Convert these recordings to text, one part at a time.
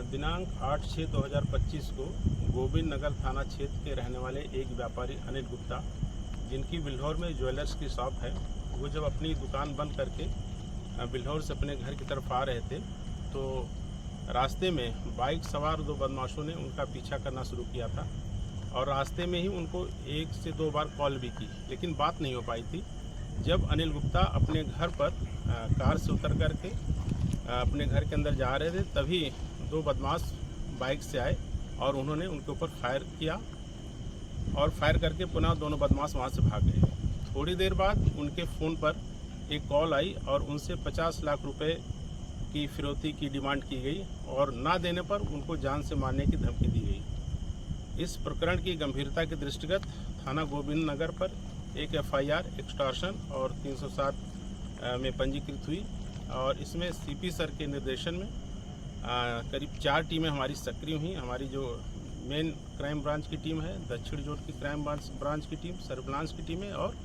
दिनांक 8/6/2025 को गोविंद नगर थाना क्षेत्र के रहने वाले एक व्यापारी अनिल गुप्ता, जिनकी बिल्हौर में ज्वेलर्स की शॉप है, वो जब अपनी दुकान बंद करके बिल्हौर से अपने घर की तरफ आ रहे थे तो रास्ते में बाइक सवार दो बदमाशों ने उनका पीछा करना शुरू किया था और रास्ते में ही उनको 1 से 2 बार कॉल भी की, लेकिन बात नहीं हो पाई थी। जब अनिल गुप्ता अपने घर पर कार से उतर करके अपने घर के अंदर जा रहे थे, तभी 2 बदमाश बाइक से आए और उन्होंने उनके ऊपर फायर किया और फायर करके पुनः दोनों बदमाश वहां से भाग गए। थोड़ी देर बाद उनके फ़ोन पर एक कॉल आई और उनसे 50 लाख रुपए की फिरौती की डिमांड की गई और ना देने पर उनको जान से मारने की धमकी दी गई। इस प्रकरण की गंभीरता के दृष्टिगत थाना गोविंद नगर पर एक FIR एक्सटॉर्शन और 307 में पंजीकृत हुई और इसमें CP सर के निर्देशन में करीब 4 टीमें हमारी सक्रिय हुई। हमारी जो मेन क्राइम ब्रांच की टीम है, दक्षिण जोन की क्राइम ब्रांच की टीम, सर्विलांस की टीमें और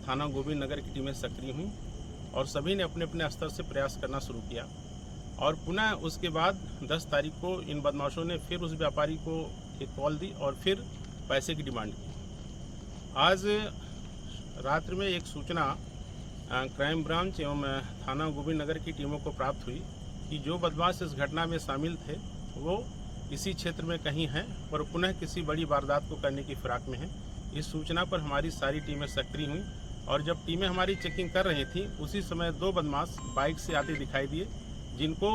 थाना गोविंद नगर की टीमें सक्रिय हुई और सभी ने अपने अपने स्तर से प्रयास करना शुरू किया। और पुनः उसके बाद 10 तारीख को इन बदमाशों ने फिर उस व्यापारी को एक कॉल दी और फिर पैसे की डिमांड की। आज रात्रि में एक सूचना क्राइम ब्रांच एवं थाना गोविंद नगर की टीमों को प्राप्त हुई कि जो बदमाश इस घटना में शामिल थे वो इसी क्षेत्र में कहीं हैं और पुनः किसी बड़ी वारदात को करने की फिराक में हैं। इस सूचना पर हमारी सारी टीमें सक्रिय हुई और जब टीमें हमारी चेकिंग कर रही थी, उसी समय 2 बदमाश बाइक से आते दिखाई दिए, जिनको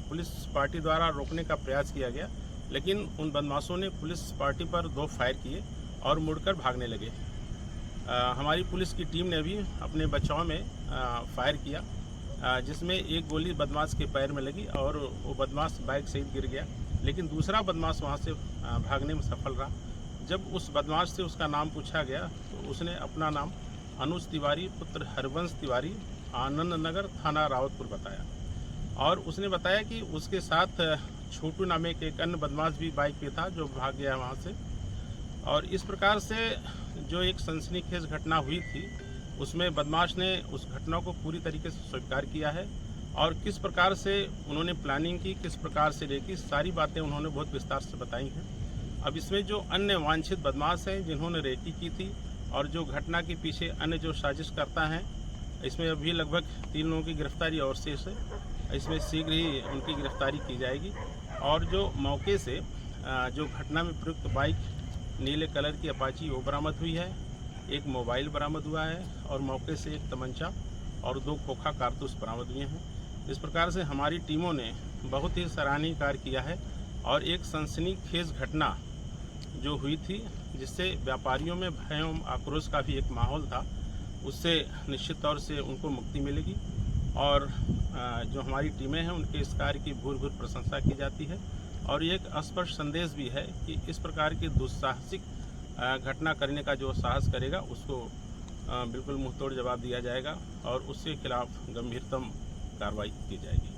पुलिस पार्टी द्वारा रोकने का प्रयास किया गया, लेकिन उन बदमाशों ने पुलिस पार्टी पर 2 फायर किए और मुड़कर भागने लगे। हमारी पुलिस की टीम ने भी अपने बचाव में फायर किया, जिसमें एक गोली बदमाश के पैर में लगी और वो बदमाश बाइक सहित गिर गया, लेकिन दूसरा बदमाश वहाँ से भागने में सफल रहा। जब उस बदमाश से उसका नाम पूछा गया तो उसने अपना नाम अनुज तिवारी पुत्र हरवंश तिवारी, आनंद नगर, थाना रावतपुर बताया और उसने बताया कि उसके साथ छोटू नामे के एक अन्य बदमाश भी बाइक पे था जो भाग गया वहाँ से। और इस प्रकार से जो एक सनसनीखेज घटना हुई थी, उसमें बदमाश ने उस घटना को पूरी तरीके से स्वीकार किया है और किस प्रकार से उन्होंने प्लानिंग की, किस प्रकार से रेकी, सारी बातें उन्होंने बहुत विस्तार से बताई हैं। अब इसमें जो अन्य वांछित बदमाश हैं जिन्होंने रेकी की थी और जो घटना के पीछे अन्य जो साजिश करता हैं, इसमें अभी लगभग 3 लोगों की गिरफ्तारी और शेष है। इसमें शीघ्र ही उनकी गिरफ्तारी की जाएगी और जो मौके से जो घटना में प्रयुक्त बाइक नीले कलर की अपाची वो बरामद हुई है, एक मोबाइल बरामद हुआ है और मौके से एक तमंचा और 2 खोखा कारतूस बरामद हुए हैं। इस प्रकार से हमारी टीमों ने बहुत ही सराहनीय कार्य किया है और एक सनसनीखेज घटना जो हुई थी, जिससे व्यापारियों में भय एवं आक्रोश का भी एक माहौल था, उससे निश्चित तौर से उनको मुक्ति मिलेगी और जो हमारी टीमें हैं उनके इस कार्य की भूर प्रशंसा की जाती है और ये एक स्पष्ट संदेश भी है कि इस प्रकार की दुस्साहसिक घटना करने का जो साहस करेगा उसको बिल्कुल मुंहतोड़ जवाब दिया जाएगा और उसके खिलाफ गंभीरतम कार्रवाई की जाएगी।